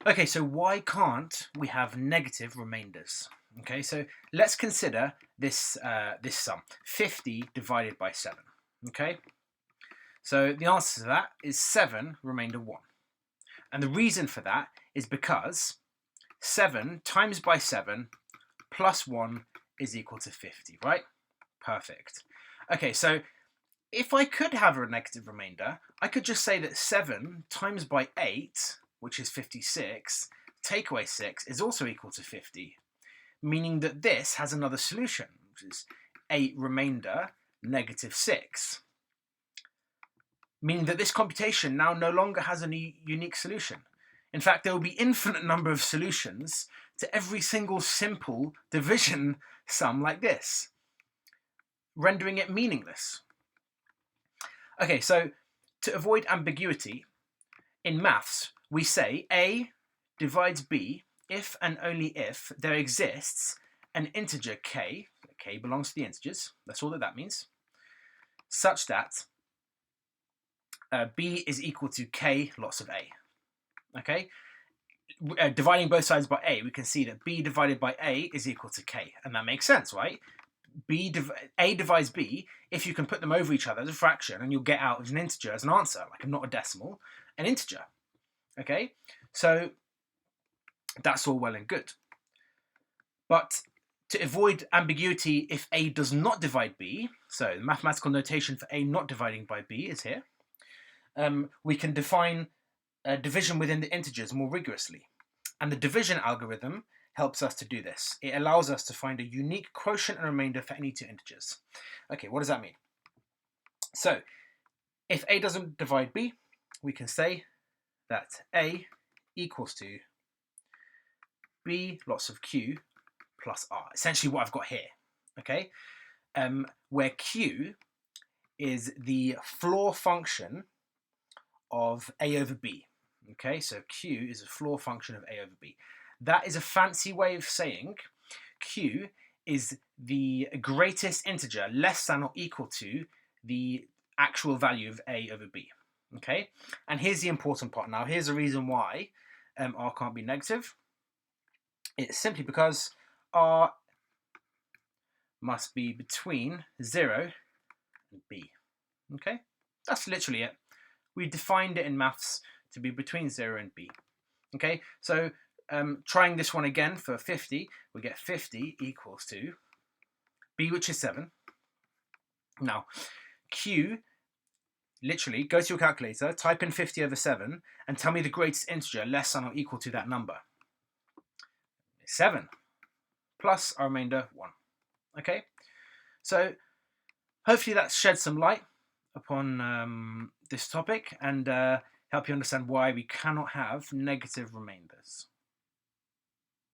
Okay, so why can't we have negative remainders? Okay, so let's consider this sum, 50 divided by 7. Okay, so the answer to that is 7 remainder 1. And the reason for that is because 7 times by 7 plus 1 is equal to 50, right? Perfect. Okay, so if I could have a negative remainder, I could just say that 7 times by 8, which is 56, take away 6 is also equal to 50, meaning that this has another solution, which is 8 remainder negative 6, meaning that this computation now no longer has a unique solution. In fact, there will be infinite number of solutions to every single simple division sum like this, rendering it meaningless. Okay, so to avoid ambiguity, in maths, we say A divides B if and only if there exists an integer k, k belongs to the integers, that's all that means, such that B is equal to k lots of A. Okay, dividing both sides by A, we can see that B divided by A is equal to k, and that makes sense, right? A divides B if you can put them over each other as a fraction, and you'll get out as an integer as an answer, like not a decimal, an integer. Okay, so that's all well and good. But to avoid ambiguity, if A does not divide B, so the mathematical notation for A not dividing by B is here, we can define division within the integers more rigorously. And the division algorithm helps us to do this. It allows us to find a unique quotient and remainder for any two integers. Okay, what does that mean? So, if A doesn't divide B, we can say that A equals to B lots of Q plus R. Essentially what I've got here, okay? Where Q is the floor function of A over B. Okay, so Q is a floor function of A over B. That is a fancy way of saying Q is the greatest integer less than or equal to the actual value of A over B. Okay, and here's the important part now. Here's the reason why R can't be negative. It's simply because R must be between 0 and B. Okay, that's literally it. We defined it in maths to be between 0 and B. Okay, so trying this one again for 50, we get 50 equals to B, which is 7. Now, Q, literally, go to your calculator, type in 50 over 7, and tell me the greatest integer less than or equal to that number. 7, plus our remainder 1. Okay, so hopefully that sheds some light upon this topic and help you understand why we cannot have negative remainders.